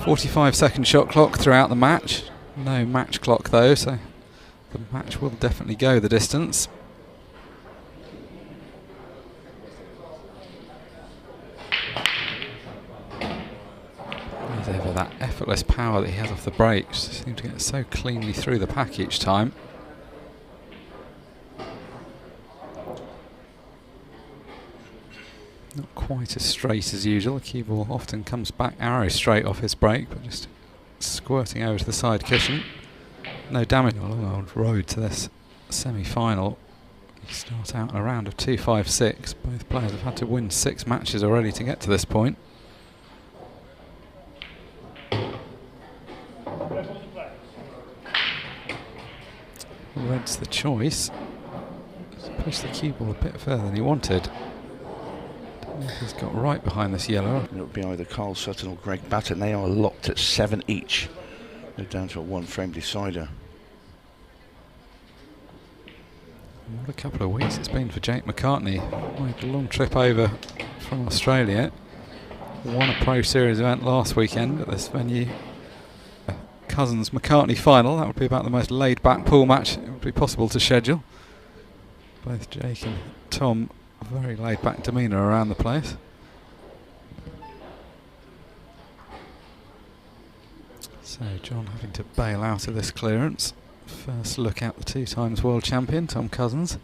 45-second shot clock throughout the match. No match clock though, so the match will definitely go the distance. As ever, that effortless power that he has off the brakes seems to get so cleanly through the pack each time. Not quite as straight as usual. The cue ball often comes back arrow straight off his brake, but just squirting over to the side cushion. No damage. A long old road to this semi-final. You start out in a round of 2-5-6. Both players have had to win 6 matches already to get to this point. Red's the choice. Push the cue ball a bit further than he wanted. He's got right behind this yellow. It would be either Carl Sutton or Greg Batten. They are locked at 7 each. They're down to a 1-frame decider. What a couple of weeks it's been for Jake McCartney. Made a long trip over from Australia. Won a Pro Series event last weekend at this venue. A Cousins McCartney final. That would be about the most laid-back pool match it would be possible to schedule. Both Jake and Tom, very laid-back demeanour around the place. So John having to bail out of this clearance. First look at the 2 times world champion, Tom Cousins.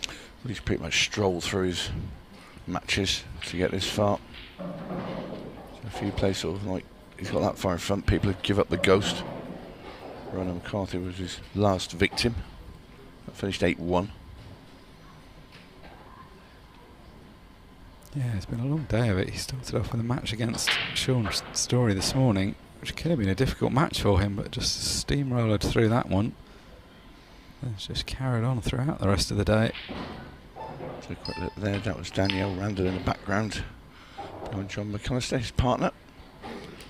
Well, he's pretty much strolled through his matches to get this far. So a few places sort of like he's got that far in front, people would give up the ghost. Ronan McCarthy was his last victim. That finished 8-1. Yeah, it's been a long day of it. He started off with a match against Sean Story this morning, which could have been a difficult match for him, but just steamrollered through that one. And it's just carried on throughout the rest of the day. So a quick look there, that was Danielle Randall in the background. Behind Jon Mcallister, his partner.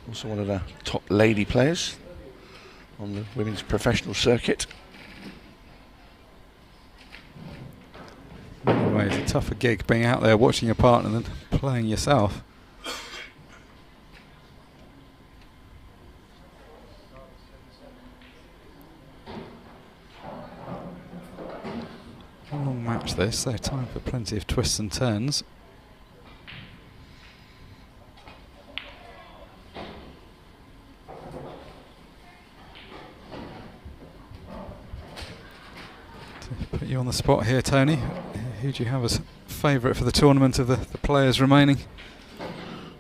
Also one of the top lady players on the women's professional circuit. In many ways, a tougher gig being out there watching your partner than playing yourself. A long match this, so time for plenty of twists and turns. Put you on the spot here, Tony. Who do you have as favourite for the tournament of the players remaining? Well,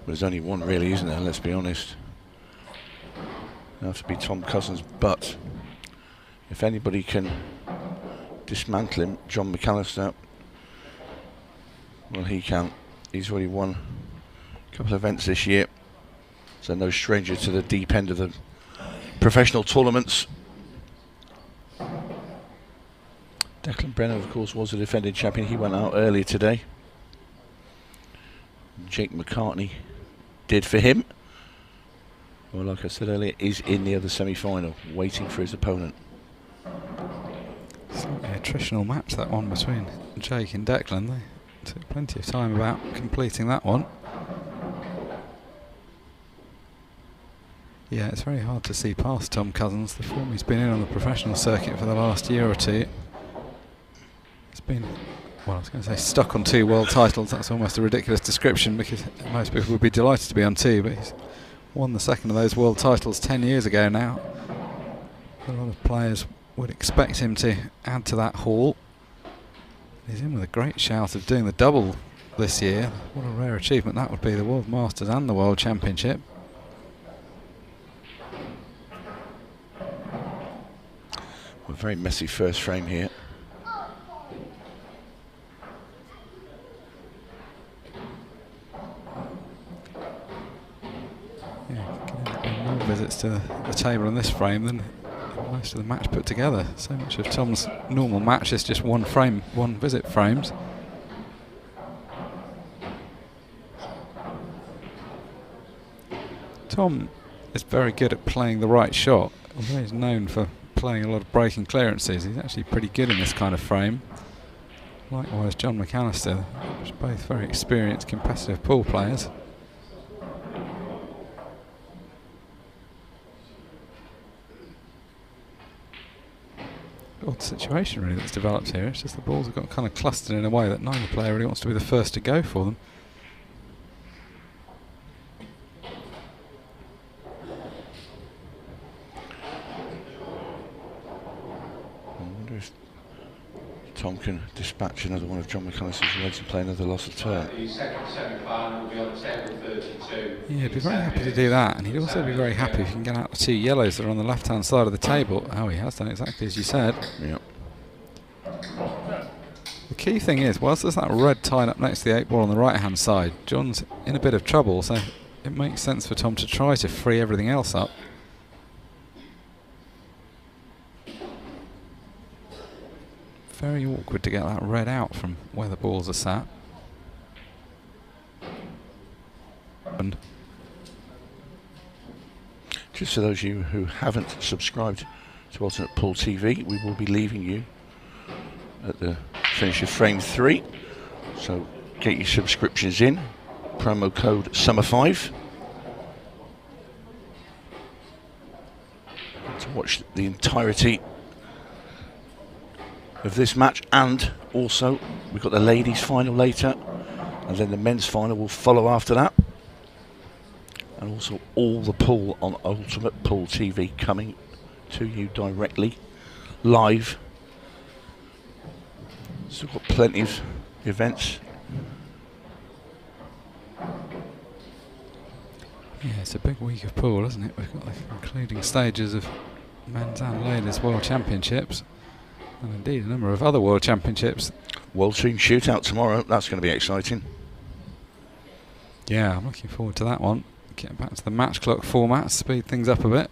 there's only one really, isn't there? Let's be honest. It'll have to be Tom Cousins, but if anybody can dismantle him, Jon Mcallister, well, he can. He's already won a couple of events this year, so no stranger to the deep end of the professional tournaments. Declan Brennan, of course, was the defending champion. He went out earlier today. Jake McCartney did for him. Well, like I said earlier, is in the other semi-final, waiting for his opponent. Slightly attritional match, that one between Jake and Declan. They took plenty of time about completing that one. Yeah, it's very hard to see past Tom Cousins. The form he's been in on the professional circuit for the last year or two. It's been, well, I was going to say stuck on 2 world titles. That's almost a ridiculous description because most people would be delighted to be on 2, but he's won the second of those world titles 10 years ago now. A lot of players would expect him to add to that haul. He's in with a great shout of doing the double this year. What a rare achievement that would be, the World Masters and the World Championship. A very messy first frame here. More visits to the table in this frame than most of the match put together. So much of Tom's normal match is just one frame, one visit frames. Tom is very good at playing the right shot, although he's known for playing a lot of breaking clearances. He's actually pretty good in this kind of frame. Likewise Jon Mcallister, both very experienced competitive pool players. odd situation really that's developed here. It's just the balls have got kind of clustered in a way that neither player really wants to be the first to go for them. Tom can dispatch another one of Jon Mcallister's reds and play another loss of turn. Yeah, he'd be very happy to do that, and he'd also be very happy if he can get out the 2 yellows that are on the left-hand side of the table. Oh, he has done exactly as you said. Yep. The key thing is, whilst there's that red tied up next to the 8 ball on the right-hand side, Jon's in a bit of trouble, so it makes sense for Tom to try to free everything else up. Very awkward to get that red out from where the balls are sat. And just for those of you who haven't subscribed to Alternate Pool TV, we will be leaving you at the finish of frame 3. So get your subscriptions in. Promo code SUMMER5 to watch the entirety of this match, and also we've got the ladies final later, and then the men's final will follow after that, and also all the pool on Ultimate Pool TV coming to you directly live. Still got plenty of events. yeah, it's a big week of pool, isn't it? We've got the concluding stages of men's and ladies World Championships, and indeed a number of other World Championships. World Team Shootout tomorrow, that's going to be exciting. Yeah, I'm looking forward to that one. Getting back to the match clock format, speed things up a bit.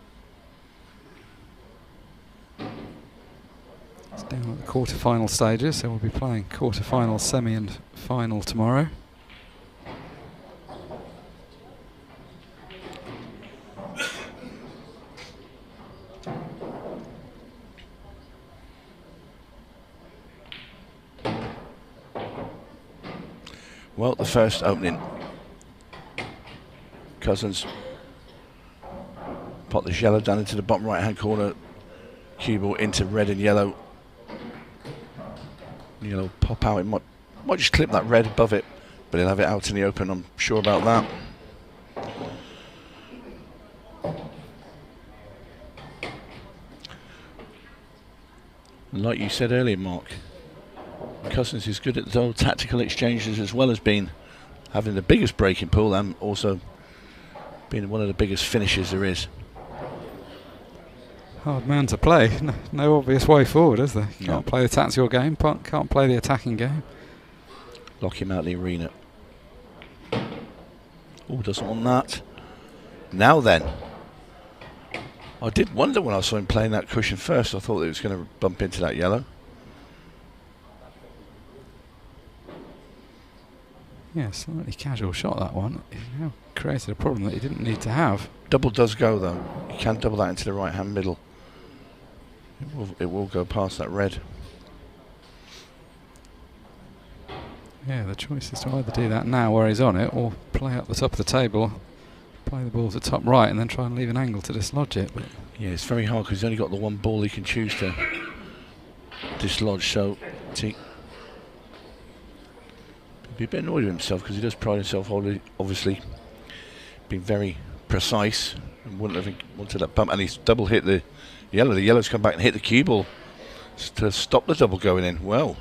It's down at the quarter-final stages, so we'll be playing quarter-final, semi and final tomorrow. Well, the first opening. Cousins pop this yellow down into the bottom right hand corner. Cue ball into red and yellow. Yellow pop out. It might just clip that red above it, but he'll have it out in the open, I'm sure about that. And like you said earlier, Mark, Cousins is good at those tactical exchanges, as well as being having the biggest breaking pool and also being one of the biggest finishers there is. Hard man to play. No obvious way forward, is there? No. Can't play the tactical game, can't play the attacking game. Lock him out of the arena. Oh, doesn't want that. Now then. I did wonder when I saw him playing that cushion first. I thought it was going to bump into that yellow. Yeah, slightly casual shot, that one. He now created a problem that he didn't need to have. Double does go though. You can double that into the right hand middle. It will go past that red. Yeah, the choice is to either do that now where he's on it, or play up the top of the table, play the ball to top right, and then try and leave an angle to dislodge it. But yeah, it's very hard because he's only got the one ball he can choose to dislodge, so he'd be a bit annoyed with himself because he does pride himself on obviously being very precise and wouldn't have wanted that bump, and he's double hit the yellow. The yellow's come back and hit the cue ball to stop the double going in. Well,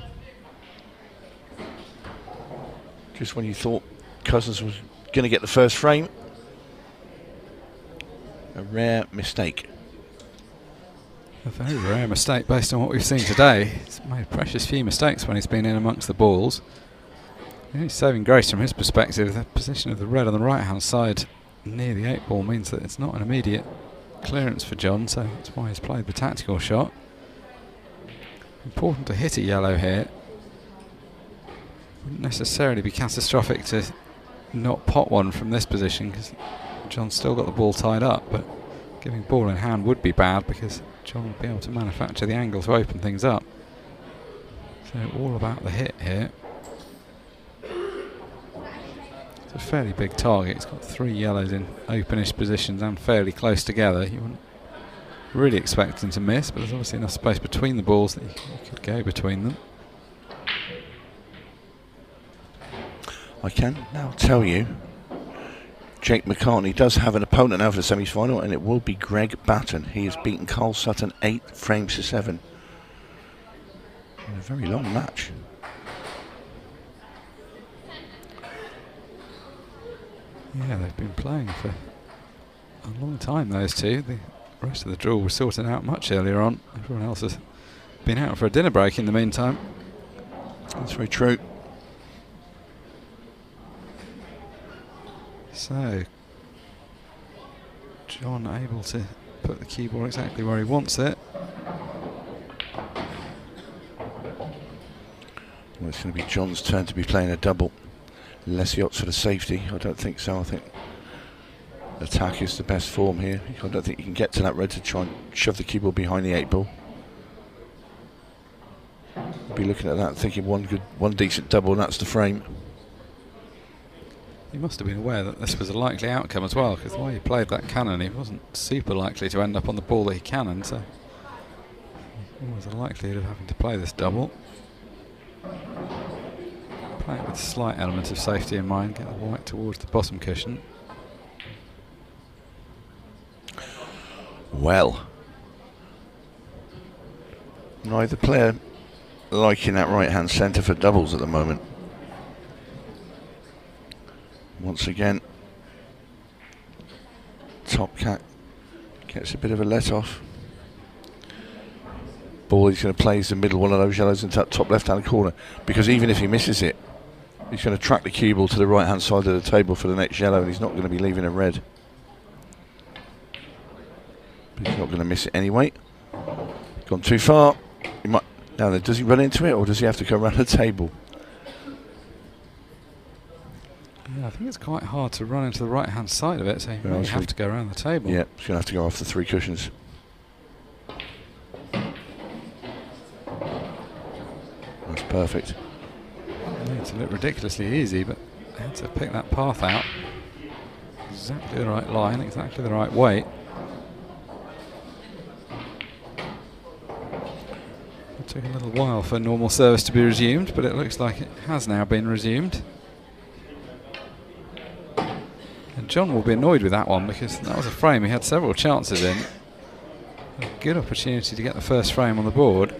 just when you thought Cousins was going to get the first frame, a rare mistake. a very rare mistake based on what we've seen today. He's made a precious few mistakes when he's been in amongst the balls. He's saving grace from his perspective. The position of the red on the right hand side near the 8 ball means that it's not an immediate clearance for Jon, so that's why he's played the tactical shot. Important to hit a yellow here. Wouldn't necessarily be catastrophic to not pot one from this position because Jon's still got the ball tied up, but giving ball in hand would be bad because Jon would be able to manufacture the angle to open things up. So all about the hit here. It's a fairly big target. It's got 3 yellows in openish positions and fairly close together. You wouldn't really expecting to miss, but there's obviously enough space between the balls that you could go between them. I can now tell you, Jake McCartney does have an opponent now for the semi-final, and it will be Greg Batten. He has beaten Carl Sutton 8 frames to 7 in a very long match. Yeah, they've been playing for a long time, those two. The rest of the draw was sorted out much earlier on. Everyone else has been out for a dinner break in the meantime. That's very true. So, Jon able to put the cue ball exactly where he wants it. Well, it's going to be Jon's turn to be playing a double. Less yachts for the safety. I don't think so. I think attack is the best form here. I don't think you can get to that red to try and shove the cue ball behind the 8 ball. Be looking at that and thinking one decent double, and that's the frame. He must have been aware that this was a likely outcome as well, because the way he played that cannon, he wasn't super likely to end up on the ball that he cannoned, so there was a likelihood of having to play this double. Play it with a slight element of safety in mind, get the white towards the bottom cushion. Well, neither player liking that right hand centre for doubles at the moment. Once again, Top Cat gets a bit of a let off. Ball he's going to play is the middle one of those yellows into that top left hand corner, because even if he misses it, he's going to track the cue ball to the right hand side of the table for the next yellow, and he's not going to be leaving a red. But he's not going to miss it anyway. Gone too far. He might. Now then, does he run into it, or does he have to go around the table? Yeah, I think it's quite hard to run into the right hand side of it, so you may have to go around the table. Yeah, he's going to have to go off the 3 cushions. That's perfect. It's a look ridiculously easy, but they had to pick that path out. Exactly the right line, exactly the right weight. It took a little while for normal service to be resumed, but it looks like it has now been resumed. And Jon will be annoyed with that one, because that was a frame he had several chances in. A good opportunity to get the first frame on the board.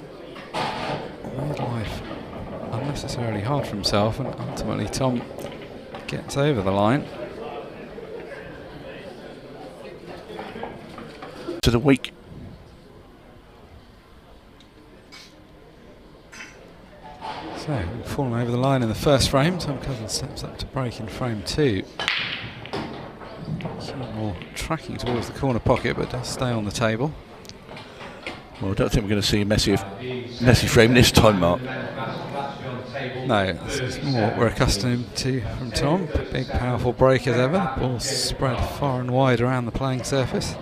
Made life unnecessarily hard for himself, and ultimately Tom gets over the line. To the week. So, fallen over the line in the first frame. Tom Cousins steps up to break in frame 2. More tracking towards the corner pocket, but does stay on the table. Well, I don't think we're going to see a messy frame this time, Mark. No, this is more what we're accustomed to from Tom. Big, powerful break as ever. The ball's spread far and wide around the playing surface.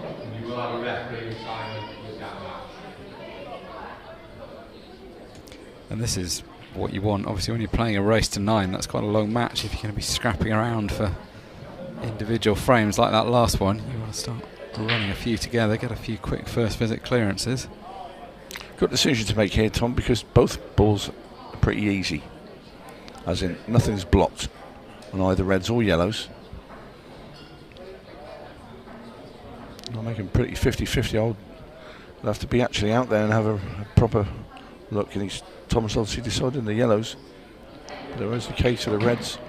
And this is what you want. Obviously, when you're playing a race to 9, that's quite a long match. If you're going to be scrapping around for individual frames like that last one, you want to start running a few together, get a few quick first visit clearances. Good decision to make here, Tom, because both balls are pretty easy. As in, nothing's blocked on either reds or yellows. I'll make him pretty 50-50. I'll have to be actually out there and have a proper look. And Thomas obviously decided in the yellows. But there is the case of the reds.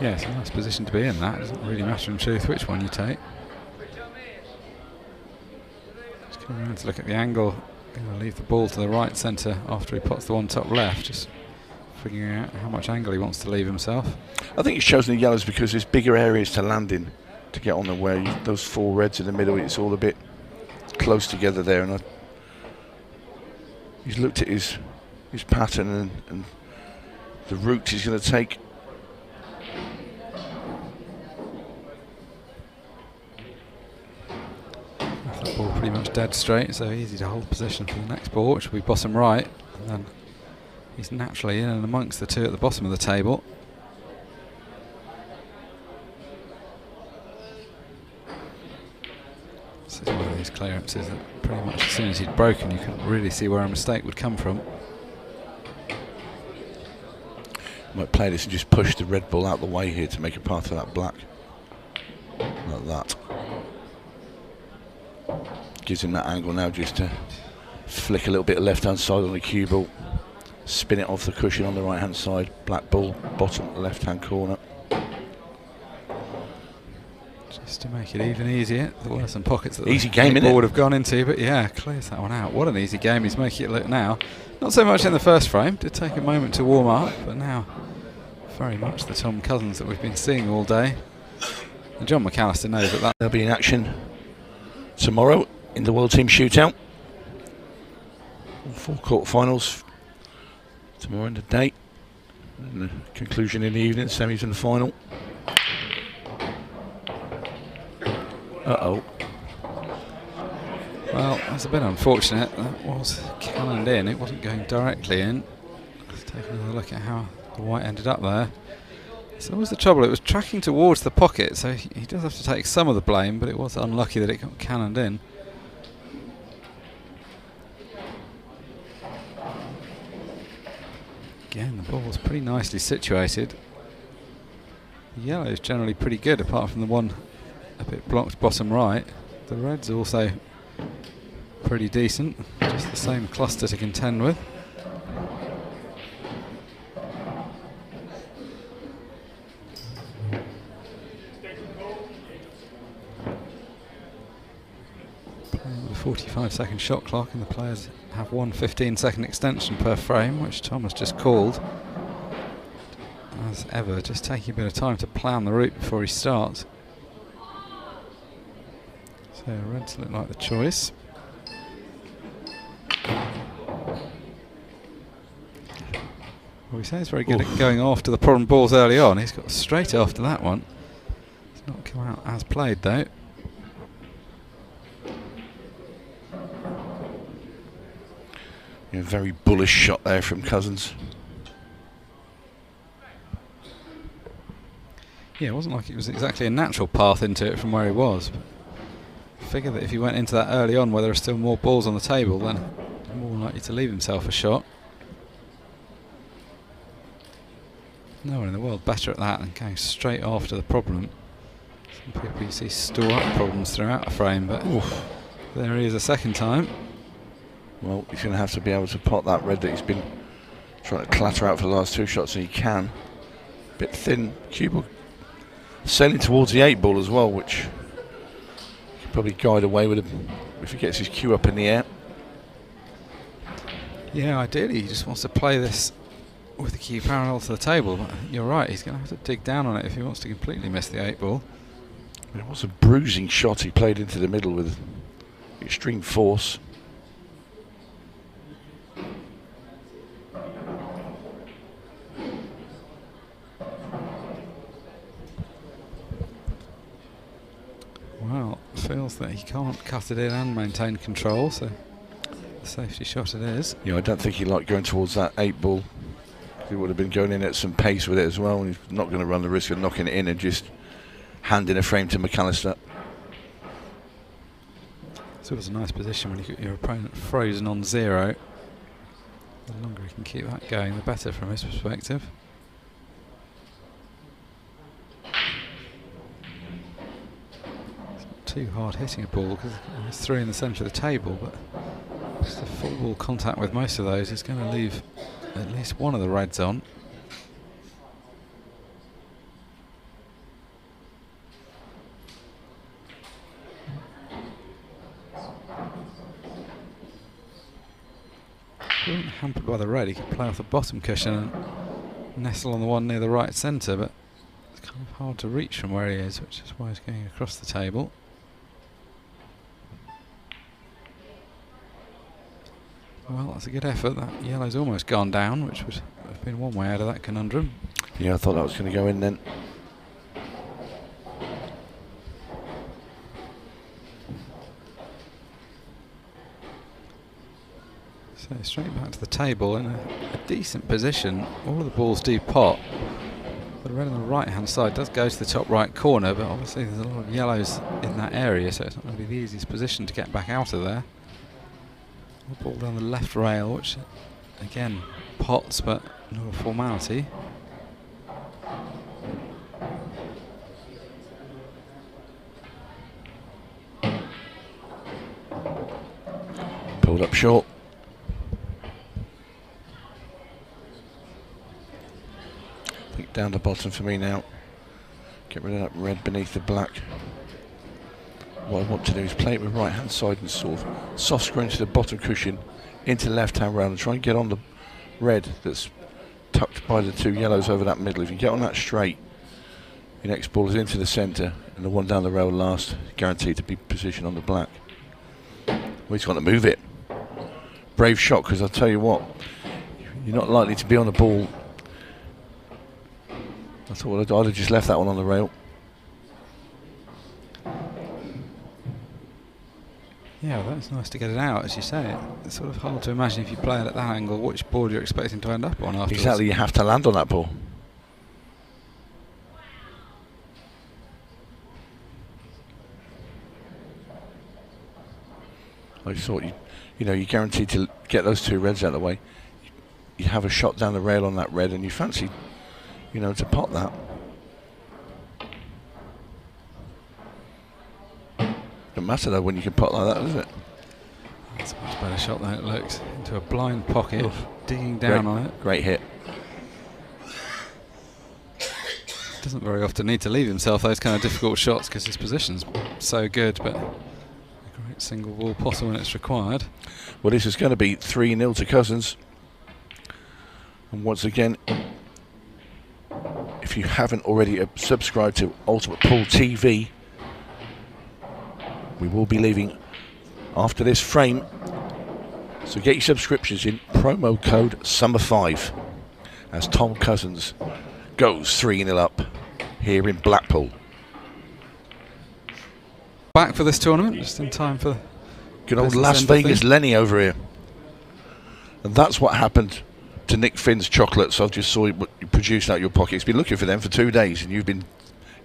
Yeah, it's a nice position to be in. That doesn't really matter in truth which one you take. Just come around to look at the angle. Going to leave the ball to the right centre after he puts the one top left. Just figuring out how much angle he wants to leave himself. I think he's chosen the yellows because there's bigger areas to land in to get on the way. Those 4 reds in the middle, it's all a bit close together there, and he's looked at his pattern and the route he's going to take. That ball pretty much dead straight, so easy to hold position for the next ball, which will be bottom right, and then he's naturally in and amongst the 2 at the bottom of the table. This is one of these clearances that pretty much as soon as he'd broken, you couldn't really see where a mistake would come from. Might play this and just push the red ball out the way here to make a path for that black. Like that. Gives him that angle now just to flick a little bit of left hand side on the cue ball. Spin it off the cushion on the right hand side. Black ball, bottom left hand corner. Just to make it even easier. There were some pockets that easy the game, ball would have gone into, but yeah, clears that one out. What an easy game he's making it look now. Not so much in the first frame, did take a moment to warm up, but now very much the Tom Cousins that we've been seeing all day. And Jon Mcallister knows that they'll be in action tomorrow in the World Team Shootout. 4 quarter-finals tomorrow in the day. And the conclusion in the evening, semis and the final. Uh-oh. Well, that's a bit unfortunate. That was cannoned in. It wasn't going directly in. Let's take another look at how the white ended up there. So that was the trouble. It was tracking towards the pocket, so he does have to take some of the blame, but it was unlucky that it got cannoned in. Again, the ball was pretty nicely situated. The yellow is generally pretty good, apart from the one a bit blocked bottom right. The red's also pretty decent, just the same cluster to contend with. Playing with a 45-second shot clock, and the players have one 15-second extension per frame, which Tom has just called. As ever, just taking a bit of time to plan the route before he starts. So reds look like the choice. Well, we say he's very good at going after the problem balls early on. He's got straight after that one. It's not come out as played though. Yeah, very bullish shot there from Cousins. Yeah, it wasn't like it was exactly a natural path into it from where he was. But I figure that if he went into that early on where there are still more balls on the table, then he's more likely to leave himself a shot. No one in the world better at that than going straight after the problem. Some people you see store up problems throughout a frame, but there he is a second time. Well, he's going to have to be able to pot that red that he's been trying to clatter out for the last 2 shots, and he can. Bit thin. Cue ball sailing towards the 8 ball as well, which he can probably guide away with him if he gets his cue up in the air. Yeah, ideally he just wants to play this with the cue parallel to the table, but you're right, he's going to have to dig down on it if he wants to completely miss the 8 ball. It was a bruising shot he played into the middle with extreme force. Well, feels that he can't cut it in and maintain control, so the safety shot it is. Yeah, I don't think he liked going towards that 8 ball. He would have been going in at some pace with it as well, and he's not going to run the risk of knocking it in and just handing a frame to Mcallister. So it was a nice position when you get your opponent frozen on 0. The longer he can keep that going, the better from his perspective. It's not too hard hitting a ball because it's through in the centre of the table, but just a full ball contact with most of those is going to leave at least one of the reds on. If he wasn't hampered by the red, he could play off the bottom cushion and nestle on the one near the right centre, but it's kind of hard to reach from where he is, which is why he's going across the table. Well, that's a good effort. That yellow's almost gone down, which would have been one way out of that conundrum. Yeah, I thought that was going to go in then. So straight back to the table in a decent position. All of the balls do pot. The red on the right hand side does go to the top right corner, but obviously there's a lot of yellows in that area, so it's not going to be the easiest position to get back out of there. Ball down the left rail, which again pots but not a formality. Pulled up short. I think down the bottom for me now. Get rid of that red beneath the black. What I want to do is play it with right hand side and sort of soft screw into the bottom cushion, into the left hand rail, and try and get on the red that's tucked by the two yellows over that middle. If you get on that straight, your next ball is into the centre, and the one down the rail last, guaranteed to be positioned on the black. Well, he's got to move it. Brave shot, because I'll tell you what, you're not likely to be on the ball. I thought I'd have just left that one on the rail. Yeah, well, that's nice to get it out, as you say. It's sort of hard to imagine if you play it at that angle which board you're expecting to end up on afterwards. Exactly, you have to land on that ball. I thought you're guaranteed to get those two reds out of the way. You have a shot down the rail on that red, and you fancy, to pot that. Doesn't matter though when you can pot like that, does it? That's a much better shot than it looks. Into a blind pocket, digging down on it. Great hit. Doesn't very often need to leave himself those kind of difficult shots because his position's so good, but a great single ball potter when it's required. Well, this is going to be 3-0 to Cousins. And once again, if you haven't already subscribed to Ultimate Pool TV, we will be leaving after this frame. So get your subscriptions in. Promo code SUMMER5 as Tom Cousins goes 3-0 up here in Blackpool. Back for this tournament, just in time for good old Las Vegas Lenny over here. And that's what happened to Nick Finn's chocolates. I just saw what you produced out of your pocket. He's been looking for them for 2 days, and you've been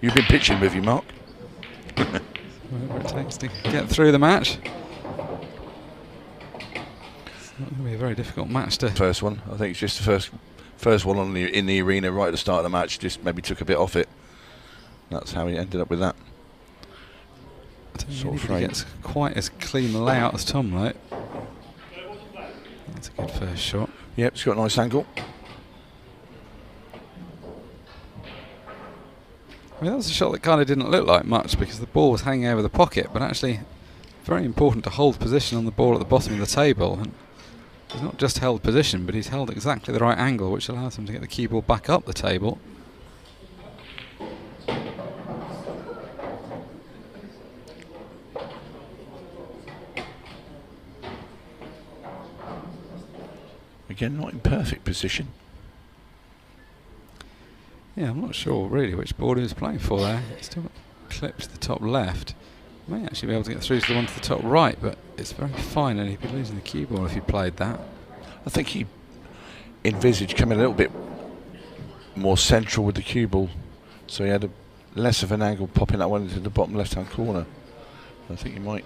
pitching with you, Mark. Whatever it takes to get through the match. It's not going to be a very difficult match to... First one. I think it's just the first one in the arena right at the start of the match. Just maybe took a bit off it. That's how he ended up with that. I don't think he gets quite as clean a layout as Tom, though. That's a good first shot. Yep, it's got a nice angle. I mean, that was a shot that kind of didn't look like much because the ball was hanging over the pocket, but actually very important to hold position on the ball at the bottom of the table. And he's not just held position, but he's held exactly the right angle, which allows him to get the cue ball back up the table. Again, not in perfect position. Yeah, I'm not sure really which board he was playing for there. He's still got clipped to the top left. May actually be able to get through to the one to the top right, but it's very fine and he'd be losing the cue ball if he played that. I think he envisaged coming a little bit more central with the cue ball, so he had less of an angle popping that one into the bottom left hand corner. I think he might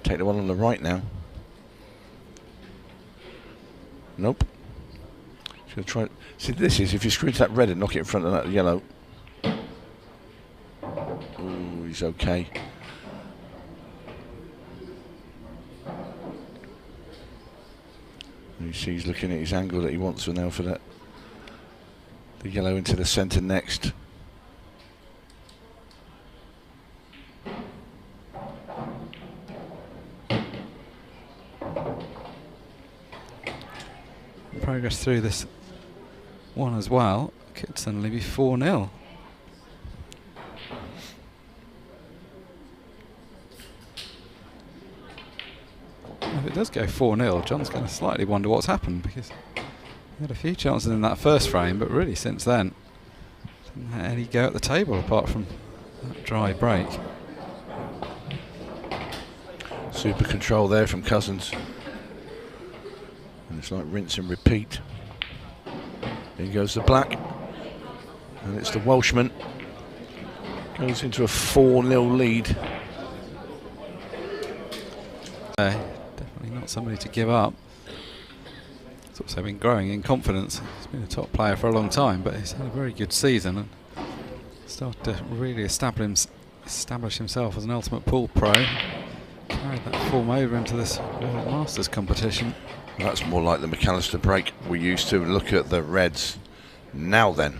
take the one on the right now. Nope. He's going to try. See, this is if you screw to that red and knock it in front of that yellow. Ooh, he's okay. And you see he's looking at his angle that he wants now for that. The yellow into the centre next. Progress through this one as well could suddenly be 4-0. If it does go 4-0, John's going to slightly wonder what's happened because he had a few chances in that first frame, but really since then didn't have any go at the table apart from that dry break. Super control there from Cousins. And it's like rinse and repeat. Here goes the black. And it's the Welshman. Goes into a 4-0 lead. Definitely not somebody to give up. He's also been growing in confidence. He's been a top player for a long time, but he's had a very good season and started to really establish himself as an Ultimate Pool pro. Carried that form over into this World Masters competition. Well, that's more like the Mcallister break we used to. Look at the Reds. Now then.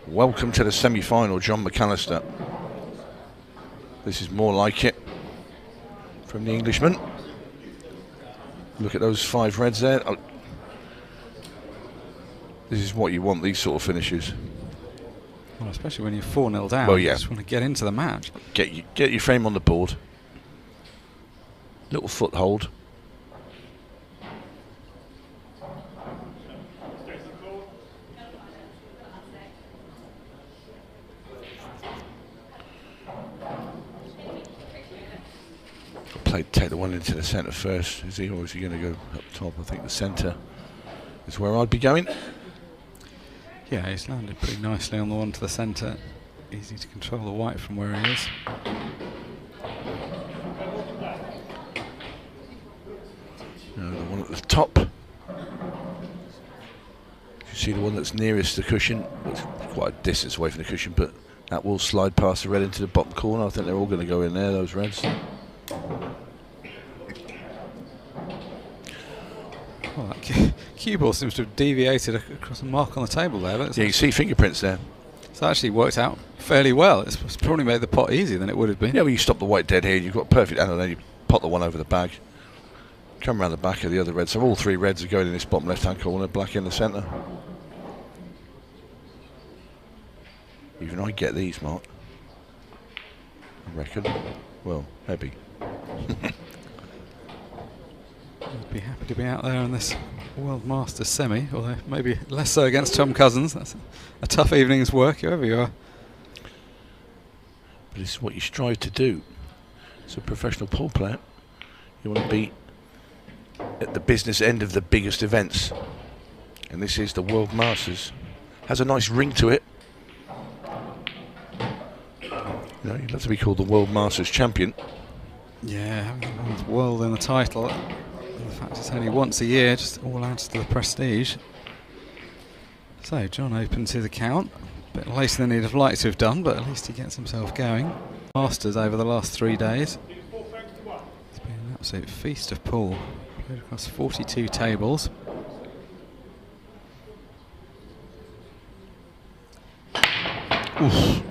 Welcome to the semi-final, Jon Mcallister. This is more like it from the Englishman. Look at those 5 Reds there. Oh. This is what you want, these sort of finishes. Well, especially when you're 4-0 down. Well, yeah. You just want to get into the match. Get your frame on the board. Little foothold. Take the one into the centre first. Is he, or is he going to go up top? I think the centre is where I'd be going. Yeah, he's landed pretty nicely on the one to the centre. Easy to control the white from where he is. Now the one at the top. You see the one that's nearest the cushion. It's quite a distance away from the cushion, but that will slide past the red into the bottom corner. I think they're all going to go in there, those Reds. Well, that cue ball seems to have deviated across a mark on the table there. Yeah, you see fingerprints there. It's actually worked out fairly well. It's probably made the pot easier than it would have been. Yeah, well, you stop the white dead here, you've got perfect angle, and then you pot the one over the bag. Come around the back of the other red. So all 3 Reds are going in this bottom left-hand corner, black in the centre. Even I get these, Mark. I reckon. Well, maybe. I'd be happy to be out there in this World Masters semi, although maybe less so against Tom Cousins. That's a tough evening's work, whoever you are. But this is what you strive to do. As a professional pool player, you want to be at the business end of the biggest events. And this is the World Masters. Has a nice ring to it. You know, you'd love to be called the World Masters champion. Yeah, having the world in the title. The fact it's only once a year just all adds to the prestige. So Jon opens his account. A bit later than he'd have liked to have done, but at least he gets himself going. Masters over the last 3 days. It's been an absolute feast of pool. Played across 42 tables. Oof.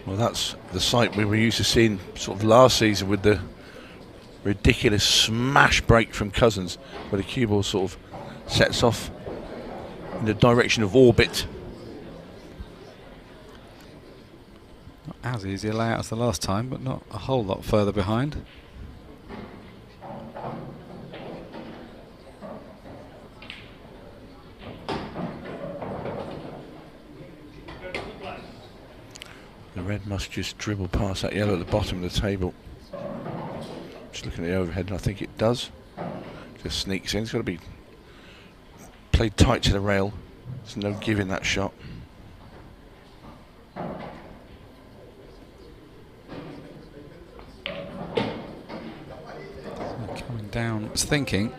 Well, that's the sight we were used to seeing sort of last season with the ridiculous smash break from Cousins, where the cue ball sort of sets off in the direction of orbit. Not as easy a layout as the last time, but not a whole lot further behind. The red must just dribble past that yellow at the bottom of the table. Just looking at the overhead, and I think it does. Just sneaks in. It's got to be played tight to the rail. There's no giving that shot. Coming down, it's thinking.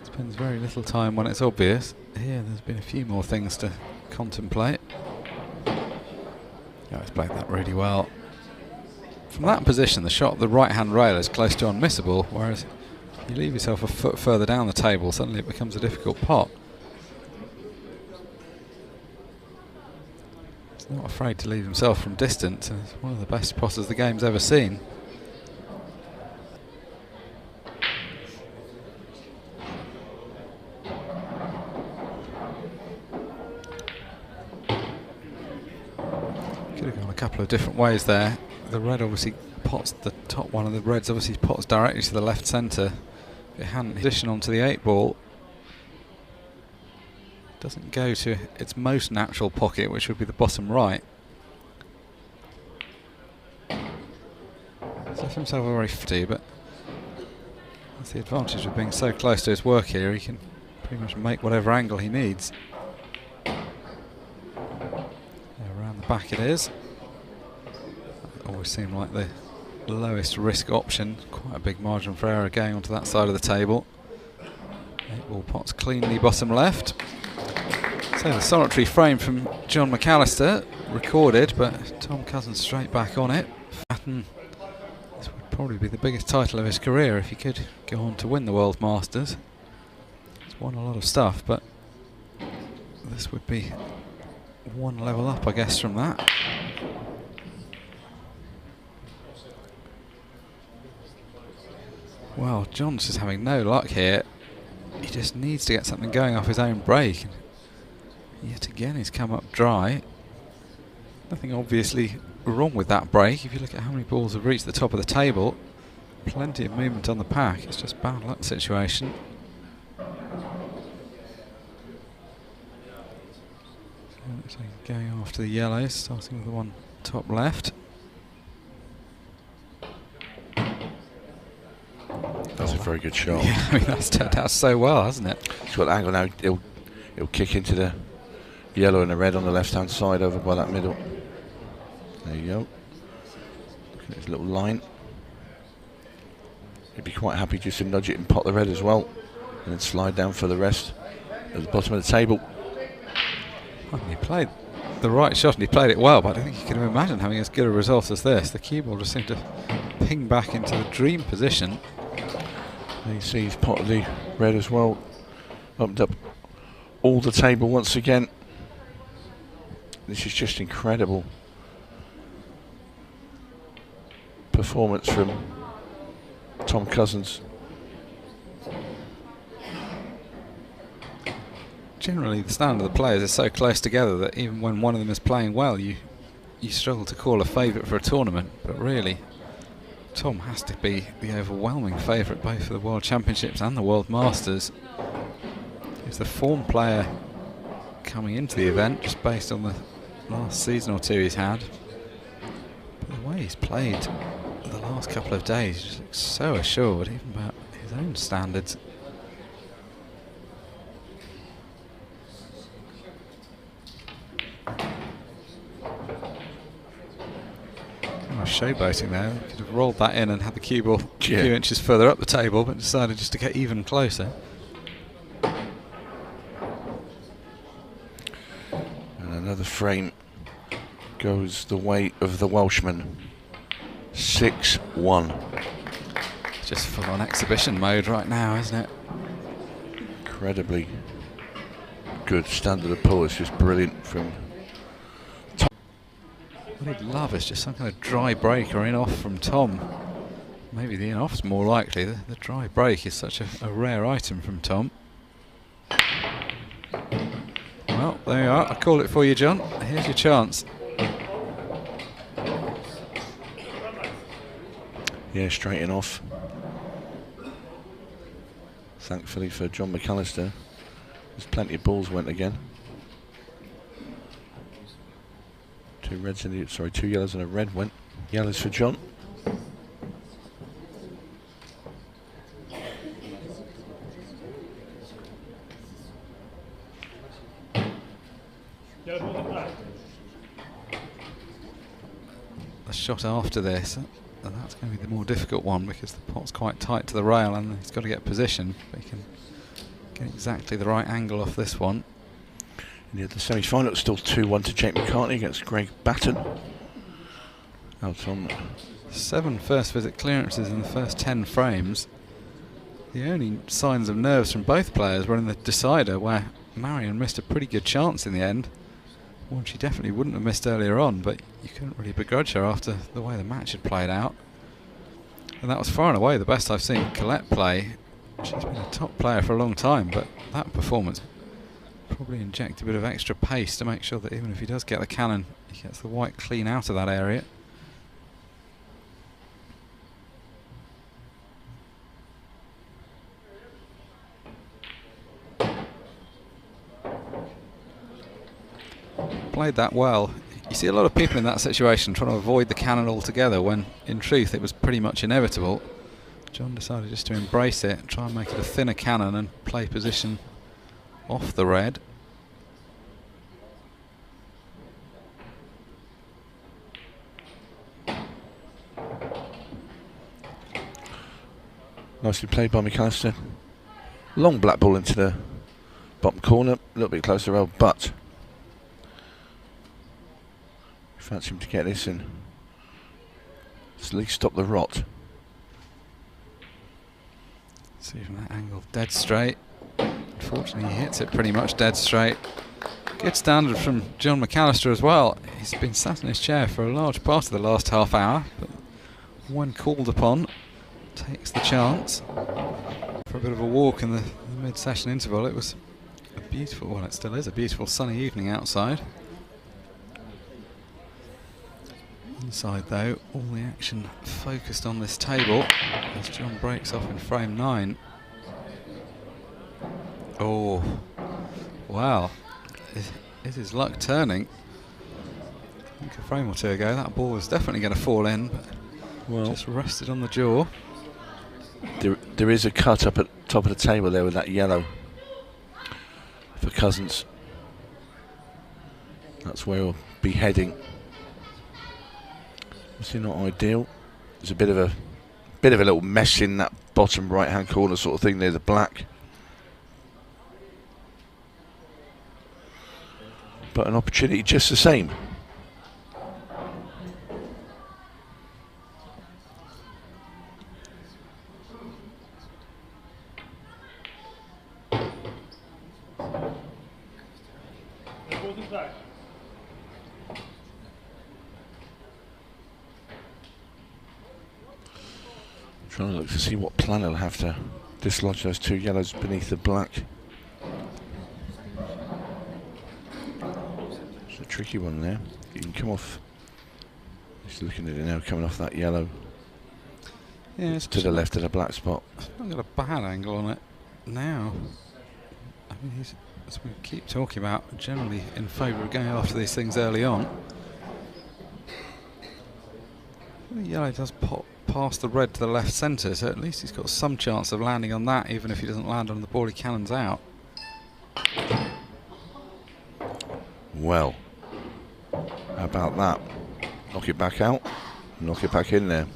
Spends very little time when it's obvious. Here, there's been a few more things to contemplate. Yeah, he's played that really well. From that position, the shot at the right-hand rail is close to unmissable, whereas if you leave yourself a foot further down the table, suddenly it becomes a difficult pot. He's not afraid to leave himself from distance, and he's one of the best potters the game's ever seen. Could have gone a couple of different ways there. The red obviously pots the top one of the reds, obviously pots directly to the left centre. If it hadn't positioned onto the 8 ball, doesn't go to its most natural pocket, which would be the bottom right. He's left himself a very 50, but That's the advantage of being so close to his work here. He can pretty much make whatever angle he needs. Around the back it is. That always seemed like the lowest risk option. Quite a big margin for error going onto that side of the table. 8-ball pots cleanly bottom left. So the solitary frame from Jon Mcallister recorded, but Tom Cousins straight back on it. Fatten, this would probably be the biggest title of his career if he could go on to win the World Masters. He's won a lot of stuff, but this would be one level up, I guess, from that. Well, Jon's just having no luck here. He just needs to get something going off his own break. And yet again, he's come up dry. Nothing obviously wrong with that break. If you look at how many balls have reached the top of the table, plenty of movement on the pack. It's just bad luck situation. So going after the yellows, starting with the one top left. That's a very good shot. Yeah, I mean, that's turned out so well, hasn't it? He's got the angle now. He'll kick into the yellow and the red on the left-hand side over by that middle. There you go. Look at his little line. He'd be quite happy just to nudge it and pot the red as well, and then slide down for the rest at the bottom of the table. I mean, he played the right shot and he played it well, but I don't think you can imagine having as good a result as this. The cue ball just seemed to ping back into the dream position. And you see he's potted the red as well. Opened up all the table once again. This is just incredible performance from Tom Cousins. Generally, the standard of the players is so close together that even when one of them is playing well, you struggle to call a favourite for a tournament. But really, Tom has to be the overwhelming favourite both for the World Championships and the World Masters. He's the form player coming into the event, just based on the last season or two he's had. But the way he's played the last couple of days just looks so assured, even about his own standards. Showboating there. Could have rolled that in and had the cue ball a few inches further up the table, but decided just to get even closer. And another frame goes the way of the Welshman. 6-1. Just full on exhibition mode right now, isn't it? Incredibly good standard of pull. It's just brilliant from Tom. What he'd love is just some kind of dry break or in-off from Tom. Maybe the in-off's more likely. The dry break is such a rare item from Tom. Well, there you are. I called it for you, Jon. Here's your chance. Yeah, straight in off. Thankfully for Jon Mcallister, there's plenty of balls went again. Two yellows and a red went. Yellows for Jon. The shot after this, and that's going to be the more difficult one because the pot's quite tight to the rail and he's got to get position, but he can get exactly the right angle off this one. In the semi-final, it's still 2-1 to Jake McCartney against Greg Batten. Out on 7 first visit clearances in the first 10 frames. The only signs of nerves from both players were in the decider, where Marion missed a pretty good chance in the end. One she definitely wouldn't have missed earlier on, but you couldn't really begrudge her after the way the match had played out. And that was far and away the best I've seen Colette play. She's been a top player for a long time, but that performance probably inject a bit of extra pace to make sure that even if he does get the cannon, he gets the white clean out of that area. Played that well. You see a lot of people in that situation trying to avoid the cannon altogether when in truth it was pretty much inevitable. Jon decided just to embrace it, try and make it a thinner cannon and play position off the red. Nicely played by Mcallister. Long black ball into the bottom corner, a little bit closer to rail, but fancy him to get this and at least stop the rot. See from that angle, dead straight. Unfortunately, he hits it pretty much dead straight. Good standard from Jon Mcallister as well. He's been sat in his chair for a large part of the last half hour, but when called upon, takes the chance for a bit of a walk in the mid-session interval. It was a beautiful, well, it still is a beautiful sunny evening outside. Inside though, all the action focused on this table as Jon breaks off in frame 9. Oh, wow. Is his luck turning? I think a frame or two ago that ball was definitely going to fall in, but well, just rested on the jaw. There is a cut up at the top of the table there with that yellow for Cousins. That's where he'll be heading. Obviously not ideal. There's a bit of a little mess in that bottom right hand corner sort of thing near the black. But an opportunity just the same. Trying to look to see what plan he'll have to dislodge those two yellows beneath the black. It's a tricky one there. You can come off. He's looking at it now, coming off that yellow. Yeah, it's to the left of the black spot. It's not got a bad angle on it now. I mean, he's, as we keep talking about, generally in favour of going after these things early on. The yellow does pop past the red to the left centre, so at least he's got some chance of landing on that, even if he doesn't land on the ball he cannons out. Well, how about that? Knock it back out, knock it back in there.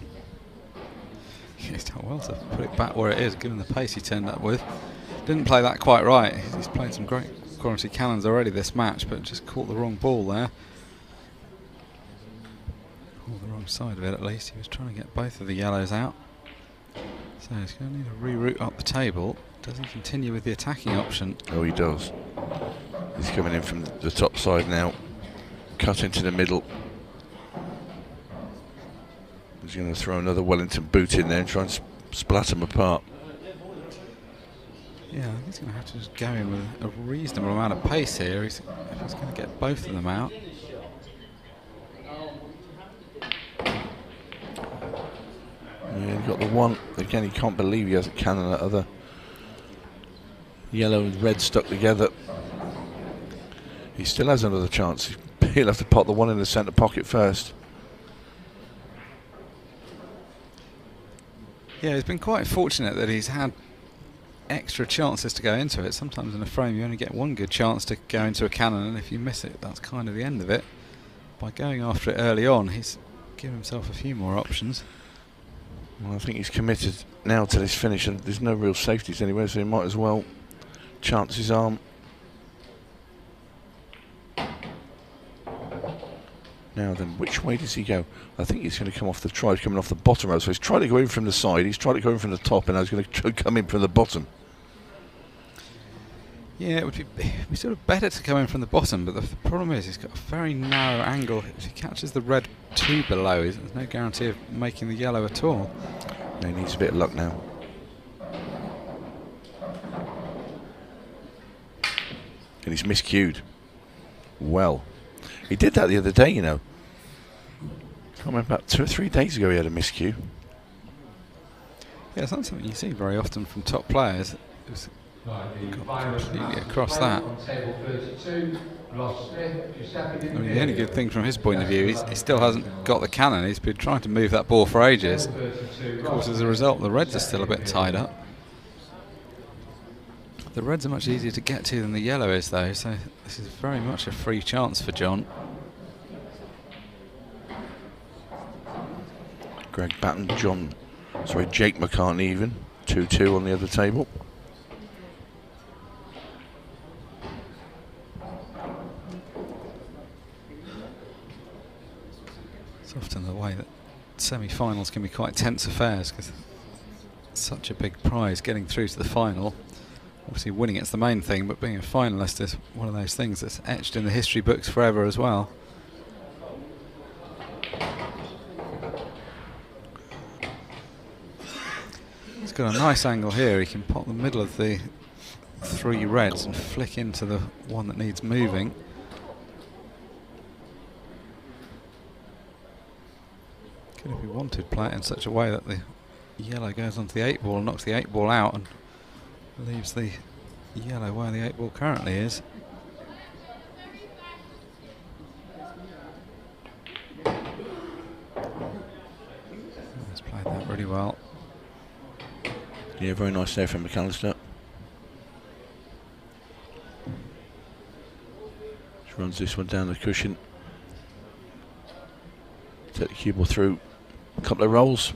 He's done well to put it back where it is, given the pace he turned up with. Didn't play that quite right. He's played some great quality cannons already this match, but just caught the wrong ball there. The wrong side of it at least. He was trying to get both of the yellows out. So he's going to need a reroute up the table. Does he continue with the attacking option? Oh, he does. He's coming in from the top side now. Cut into the middle. He's going to throw another Wellington boot in there and try and splat them apart. Yeah, I think he's going to have to just go in with a reasonable amount of pace here. If he's going to get both of them out. Yeah, he got the one. Again, he can't believe he hasn't cannoned that other yellow and red stuck together. He still has another chance. He'll have to pot the one in the centre pocket first. Yeah, he's been quite fortunate that he's had extra chances to go into it. Sometimes in a frame you only get one good chance to go into a cannon, and if you miss it, that's kind of the end of it. By going after it early on, he's given himself a few more options. Well, I think he's committed now to this finish, and there's no real safeties anywhere, so he might as well chance his arm. Now then, which way does he go? I think he's going to come off the try, coming off the bottom row. So he's tried to go in from the side, he's tried to go in from the top, and now he's going to come in from the bottom. Yeah, it would be sort of better to come in from the bottom, but the problem is he's got a very narrow angle. If he catches the red two below, there's no guarantee of making the yellow at all. No, he needs a bit of luck now. And he's miscued. Well, he did that the other day, you know. I remember about 2 or 3 days ago he had a miscue. Yeah, it's not something you see very often from top players. It was Got completely across that. I mean, the only good thing from his point of view is he still hasn't got the cannon. He's been trying to move that ball for ages. Of course, as a result, the reds are still a bit tied up. The reds are much easier to get to than the yellow is, though, so this is very much a free chance for Jon. Greg Batten, Jake McCartney even. 2-2 on the other table. It's often the way that semi-finals can be quite tense affairs because it's such a big prize getting through to the final. Obviously winning it's the main thing, but being a finalist is one of those things that's etched in the history books forever as well. He's got a nice angle here. He can pop the middle of the three reds and flick into the one that needs moving. Could, if he wanted, play it in such a way that the yellow goes onto the 8 ball and knocks the 8 ball out and leaves the yellow where the 8 ball currently is. He's played that really well. Yeah, very nice there from Mcallister. Just runs this one down the cushion. Take the cue ball through a couple of rolls.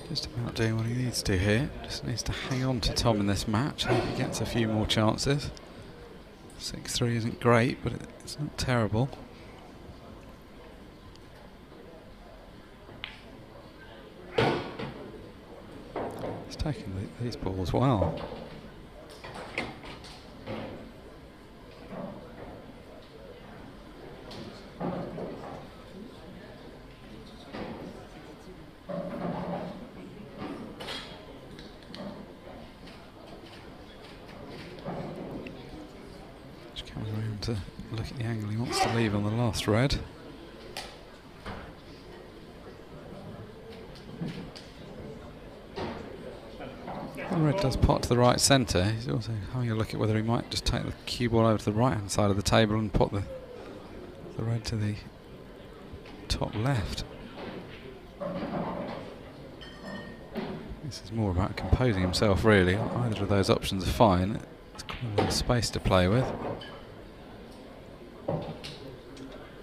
Just about doing what he needs to here. Just needs to hang on to Tom in this match. Hope he gets a few more chances. 6-3 isn't great, but it's not terrible. He's taking these balls well. To look at the angle he wants to leave on the last red. The red does pot to the right centre. He's also having a look at whether he might just take the cue ball over to the right hand side of the table and pot the red to the top left. This is more about composing himself really. Either of those options are fine. It's quite a lot of space to play with.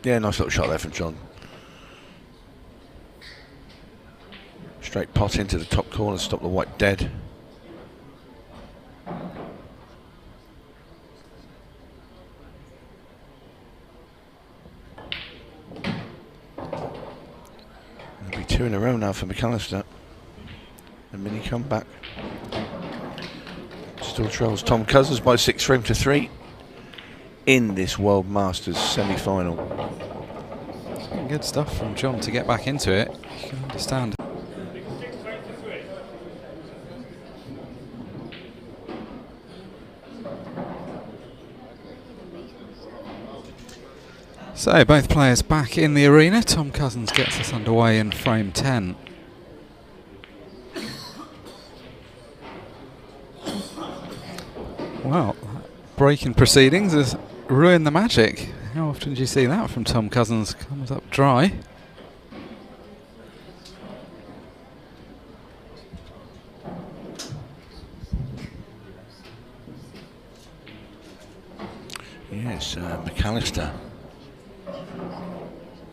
Yeah, nice little shot there from Jon. Straight pot into the top corner, stop the white dead. It'll be 2 in a row now for Mcallister. A mini comeback. Still trails Tom Cousins by 6 frames to 3 in this World Masters semi-final. Good stuff from Jon to get back into it. You can understand. So both players back in the arena. Tom Cousins gets us underway in frame 10. Well, break in proceedings has ruined the magic. How often do you see that from Tom Cousins? Comes up dry. Yes, Mcallister.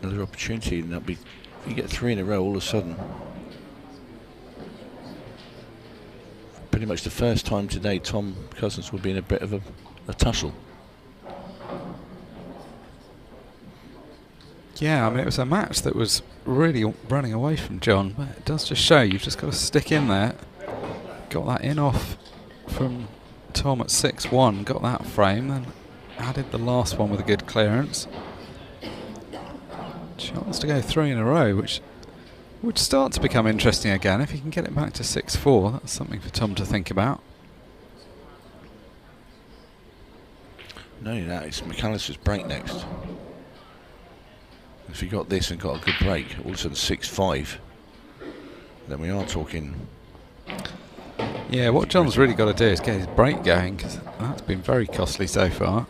Another opportunity, and that'll be, if you get 3 in a row all of a sudden. Pretty much the first time today Tom Cousins will be in a bit of a tussle. Yeah, I mean, it was a match that was really running away from Jon, but it does just show you've just got to stick in there. Got that in off from Tom at 6-1, got that frame, then added the last one with a good clearance. Chance to go 3 in a row, which would start to become interesting again. If he can get it back to 6-4, that's something for Tom to think about. No, it's McAllister's break next. If he got this and got a good break, all of a sudden 6-5, then we are talking. Yeah, what John's really got to do is get his break going, because that's been very costly so far.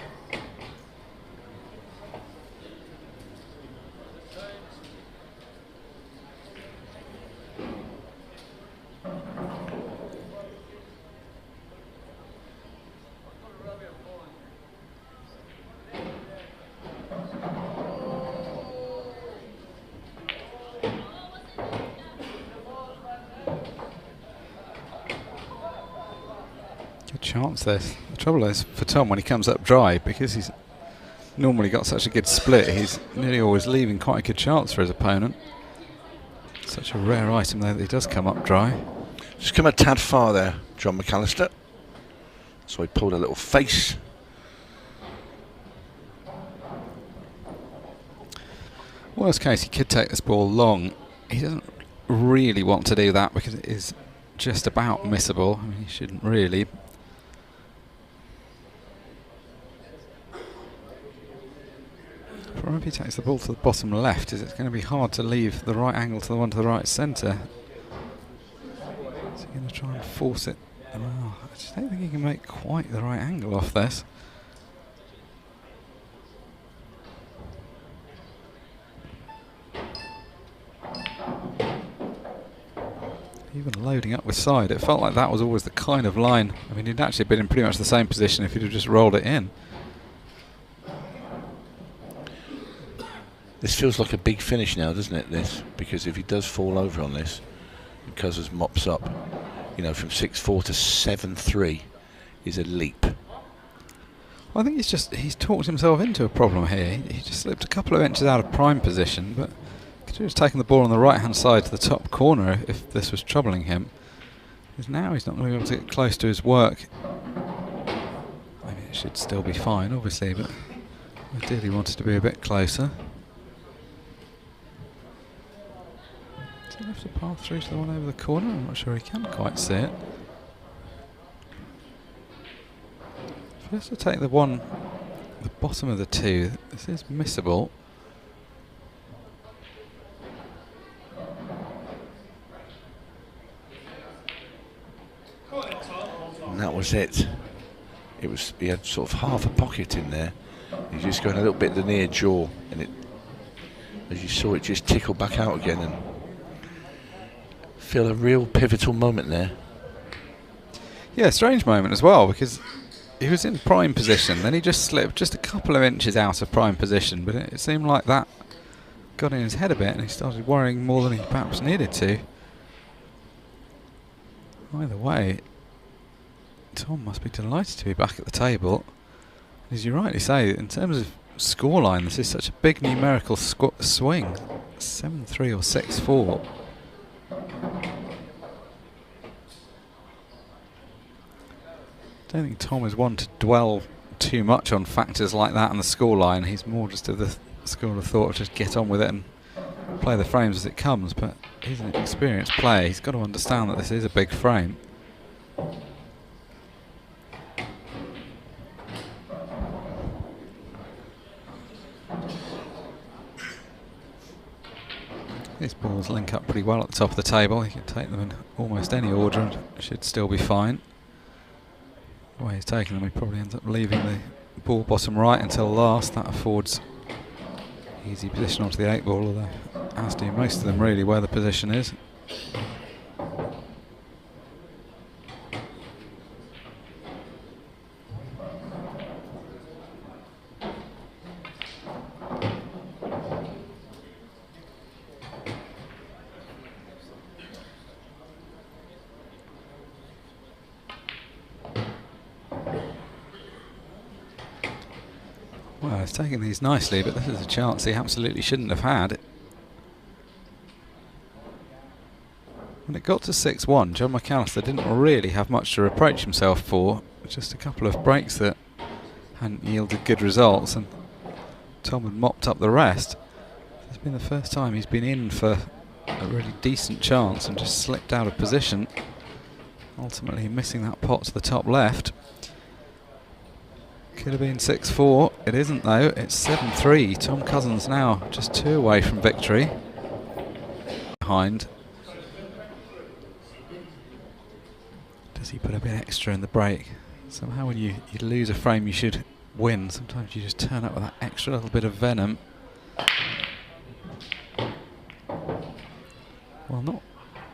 Chance there. The trouble is for Tom when he comes up dry, because he's normally got such a good split, he's nearly always leaving quite a good chance for his opponent. Such a rare item though that he does come up dry. Just come a tad far there, Jon Mcallister. So he pulled a little face. Worst case, he could take this ball long. He doesn't really want to do that because it is just about missable. I mean, he shouldn't really. The problem if he takes the ball to the bottom left is it's going to be hard to leave the right angle to the one to the right centre. Is he going to try and force it? Oh, I just don't think he can make quite the right angle off this. Even loading up with side, it felt like that was always the kind of line. I mean, he'd actually been in pretty much the same position if he'd have just rolled it in. This feels like a big finish now, doesn't it, this? Because if he does fall over on this, and Cousins mops up, you know, from 6-4 to 7-3 is a leap. Well, I think he's talked himself into a problem here. He just slipped a couple of inches out of prime position, but could have taken the ball on the right-hand side to the top corner if this was troubling him. Because now he's not going to be able to get close to his work. I mean, it should still be fine, obviously, but ideally wanted to be a bit closer. Does he have to pass through to the one over the corner? I'm not sure he can quite see it. If he has to take the bottom of the two, this is missable. And that was it. He had sort of half a pocket in there. He's just going a little bit the near jaw, and it, as you saw, it just tickled back out again, and feel a real pivotal moment there. Yeah, strange moment as well, because he was in prime position, then he just slipped just a couple of inches out of prime position, but it seemed like that got in his head a bit, and he started worrying more than he perhaps needed to. Either way, Tom must be delighted to be back at the table. As you rightly say, in terms of scoreline, this is such a big numerical swing. 7-3 or 6-4. I don't think Tom is one to dwell too much on factors like that on the scoreline. He's more just of the school of thought of just get on with it and play the frames as it comes, but he's an experienced player. He's got to understand that this is a big frame. These balls link up pretty well at the top of the table. He can take them in almost any order and should still be fine. The way he's taking them, he probably ends up leaving the ball bottom right until last. That affords easy position onto the 8 ball, although as do most of them really where the position is. Well, he's taking these nicely, but this is a chance he absolutely shouldn't have had. When it got to 6-1, Jon Mcallister didn't really have much to reproach himself for. Just a couple of breaks that hadn't yielded good results, and Tom had mopped up the rest. This been the first time he's been in for a really decent chance and just slipped out of position, ultimately missing that pot to the top left. Could have been 6-4. It isn't though. It's 7-3. Tom Cousins now just 2 away from victory. Behind. Does he put a bit extra in the break? Somehow when you lose a frame you should win. Sometimes you just turn up with that extra little bit of venom. Well, not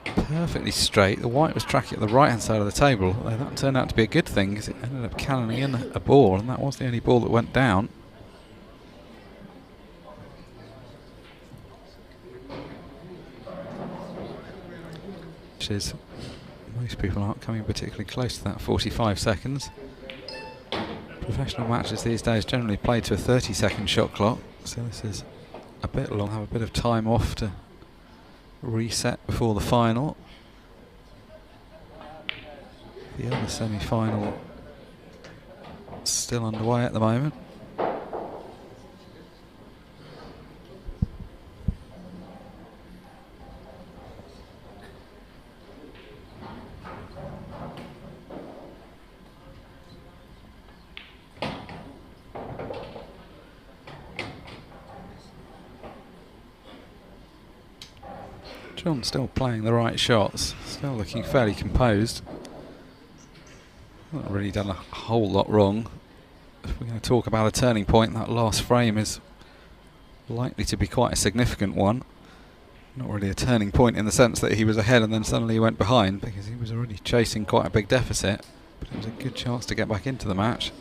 perfectly straight. The white was tracking at the right hand side of the table. That turned out to be a good thing because it ended up cannoning in a ball, and that was the only ball that went down. Which is, most people aren't coming particularly close to that 45 seconds. Professional matches these days generally play to a 30-second shot clock, so this is a bit long. Have a bit of time off to reset before the final. The other semi-final still underway at the moment. Jon still playing the right shots, still looking fairly composed. Not really done a whole lot wrong. If we're going to talk about a turning point, that last frame is likely to be quite a significant one. Not really a turning point in the sense that he was ahead and then suddenly he went behind, because he was already chasing quite a big deficit, but it was a good chance to get back into the match.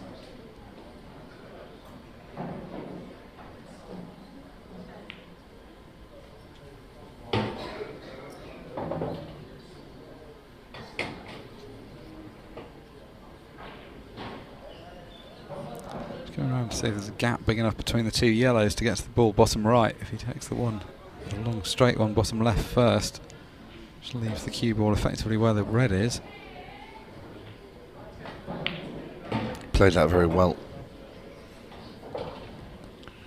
Going around to see if there's a gap big enough between the two yellows to get to the ball bottom right. If he takes the long straight one bottom left first, which leaves the cue ball effectively where the red is. Played that very well.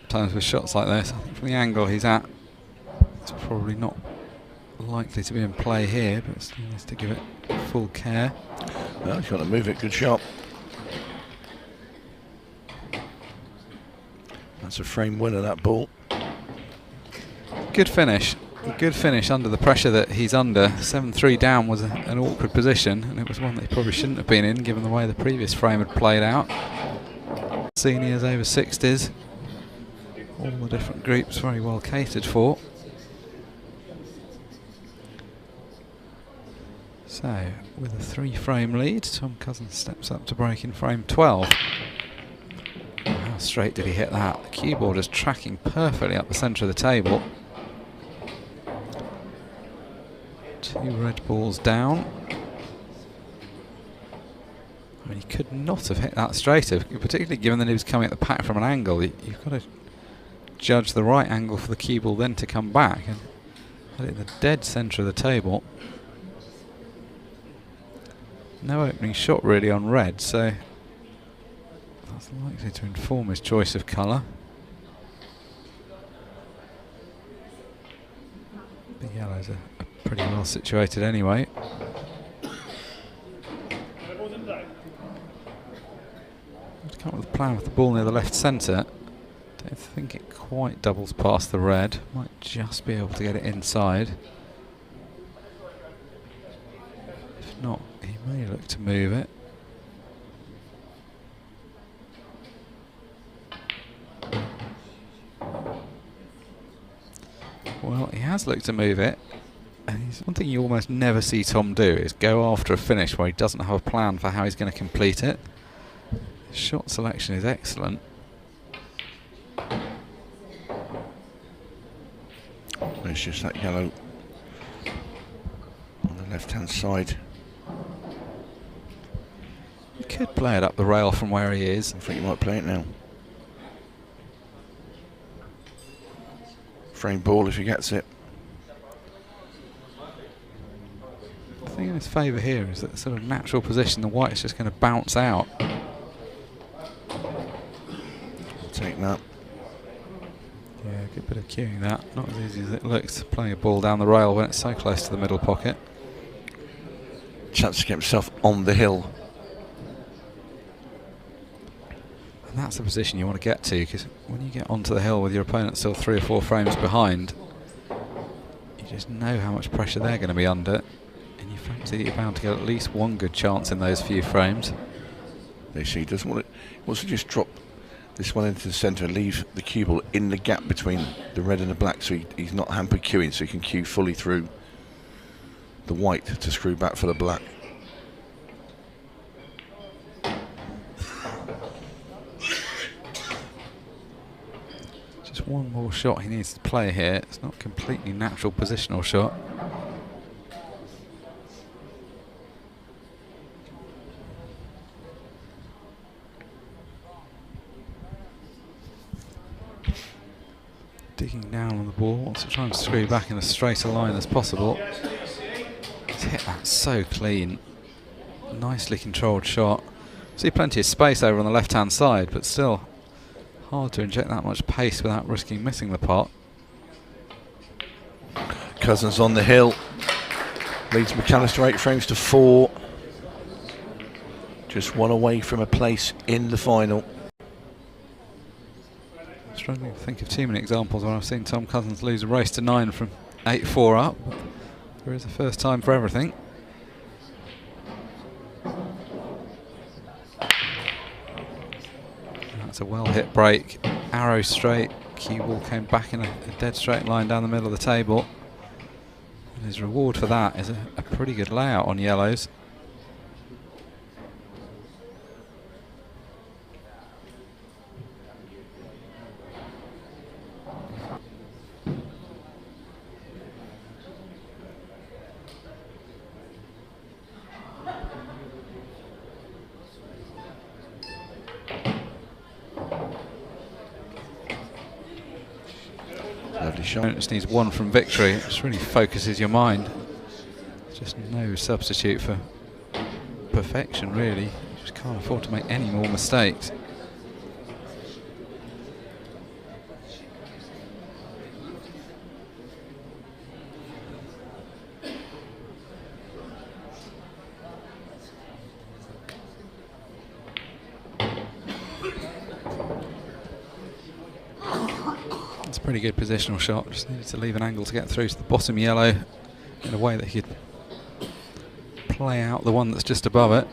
Times with shots like this, I think from the angle he's at, it's probably not likely to be in play here, but still needs to give it full care. Well, he's got to move it. Good shot. That's a frame winner, that ball. Good finish. A good finish under the pressure that he's under. 7-3 down was an awkward position, and it was one that he probably shouldn't have been in given the way the previous frame had played out. Seniors over 60s. All the different groups very well catered for. So, with a 3-frame lead, Tom Cousins steps up to break in frame 12. How straight did he hit that? The cue ball just tracking perfectly up the centre of the table. 2 red balls down. I mean, he could not have hit that straighter, particularly given that he was coming at the pack from an angle. You've got to judge the right angle for the cue ball then to come back, and hit it in the dead centre of the table. No opening shot really on red, so that's likely to inform his choice of colour. The yellows are pretty well situated anyway. Let's come up with a plan with the ball near the left centre. Don't think it quite doubles past the red. Might just be able to get it inside. If not, he may look to move it. Well, he has looked to move it, and one thing you almost never see Tom do is go after a finish where he doesn't have a plan for how he's going to complete it. His shot selection is excellent. It's just that yellow on the left-hand side. He could play it up the rail from where he is. I think he might play it now. Frame ball if he gets it. The thing in his favour here is that sort of natural position, the white is just going to bounce out. I'll take that. Yeah, good bit of cueing that. Not as easy as it looks, playing a ball down the rail when it's so close to the middle pocket. Chance to get himself on the hill. And that's the position you want to get to, because when you get onto the hill with your opponent still 3 or 4 frames behind, you just know how much pressure they're going to be under, and you fancy that you're bound to get at least one good chance in those few frames. He doesn't want it. He wants to just drop this one into the centre and leave the cue ball in the gap between the red and the black, so he's not hampered cueing, so he can cue fully through the white to screw back for the black. Just one more shot he needs to play here. It's not a completely natural positional shot. Digging down on the ball, wants to try and screw back in as straight a line as possible. He's hit that so clean. Nicely controlled shot. See plenty of space over on the left hand side, but still hard to inject that much pace without risking missing the pot. Cousins on the hill. Leads Mcallister 8 frames to 4. Just one away from a place in the final. Struggling to think of too many examples when I've seen Tom Cousins lose a race to 9 from 8-4 up. There is a first time for everything. That's a well hit break. Arrow straight. Cue ball came back in a dead straight line down the middle of the table. And his reward for that is a pretty good layout on yellows. Lovely shot. Just needs one from victory. It just really focuses your mind. Just no substitute for perfection, really. You just can't afford to make any more mistakes. It's a pretty good positional shot. Just needed to leave an angle to get through to the bottom yellow in a way that he could play out the one that's just above it.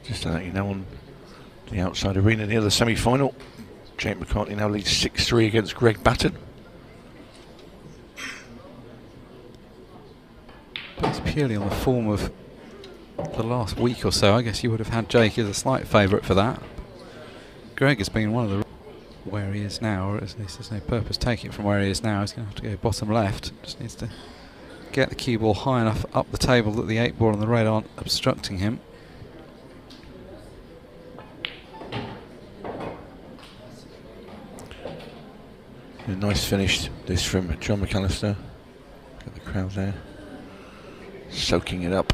Just to let you know, on the outside arena near the semi-final, Jake McCartney now leads 6-3 against Greg Batten. But it's purely on the form of the last week or so. I guess you would have had Jake as a slight favourite for that. Greg has been one of the where he is now, or at least there's no purpose taking it from where he is now. He's going to have to go bottom left. Just needs to get the cue ball high enough up the table that the 8 ball and the red aren't obstructing him. A nice finish this from Jon Mcallister. Got the crowd there soaking it up.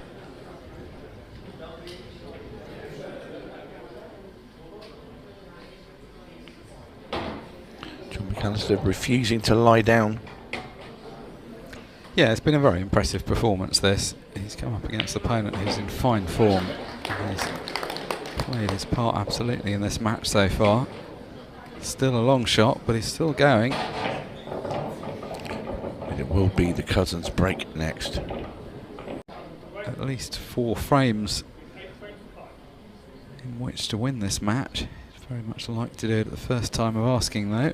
Jon Mcallister refusing to lie down. Yeah, it's been a very impressive performance, this. He's come up against an opponent who's in fine form. He's played his part absolutely in this match so far. Still a long shot, but he's still going. And it will be the Cousins break next. At least 4 frames in which to win this match. He'd very much like to do it at the first time of asking, though.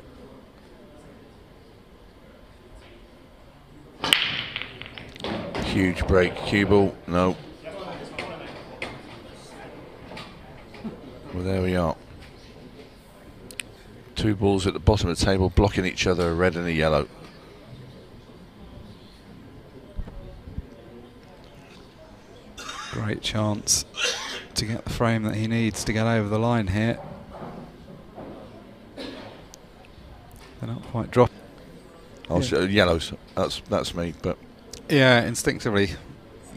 Huge break. Cue ball. No. Well, there we are. 2 balls at the bottom of the table blocking each other, a red and a yellow. Great chance to get the frame that he needs to get over the line here. They're not quite dropping. Oh, so yellows. That's me, but yeah, instinctively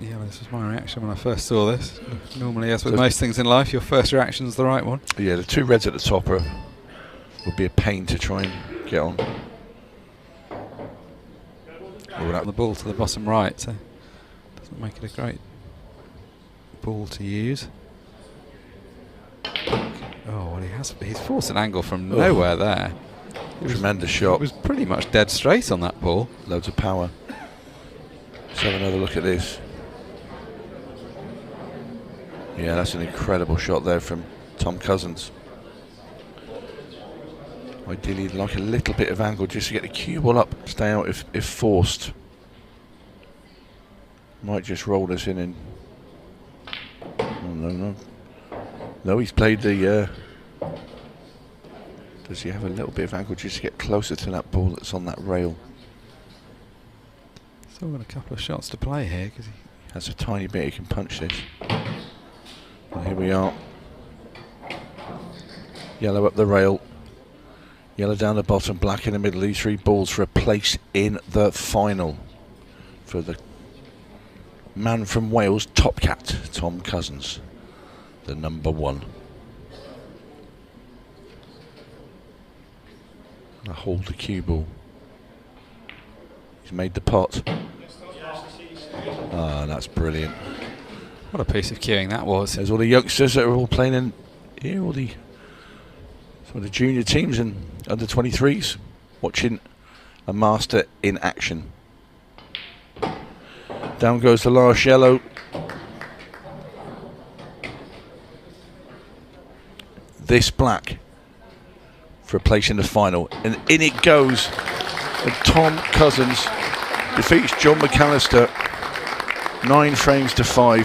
Yeah, this was my reaction when I first saw this. Normally, as with most things in life, your first reaction is the right one. Yeah, the two reds at the top would be a pain to try and get on. The ball to the bottom right, so doesn't make it a great ball to use. Oh, well, he's forced an angle from nowhere there. Tremendous shot. It was pretty much dead straight on that ball. Loads of power. Let's have another look at this. Yeah, that's an incredible shot there from Tom Cousins. Ideally, you'd like a little bit of angle just to get the cue ball up, stay out if forced. Might just roll this in and... Oh, no. No, he's played the... Does he have a little bit of angle just to get closer to that ball that's on that rail? Still got a couple of shots to play here because he has a tiny bit he can punch this. And here we are. Yellow up the rail. Yellow down the bottom, black in the middle. These three balls for a place in the final for the man from Wales, Top Cat, Tom Cousins, the number one. I hold the cue ball. He's made the pot. Ah, that's brilliant. What a piece of cueing that was. There's all the youngsters that are all playing in here, all the some of the junior teams and under 23s watching a master in action. Down goes the last yellow. This black for a place in the final, and in it goes. And Tom Cousins defeats Jon Mcallister 9 frames to 5.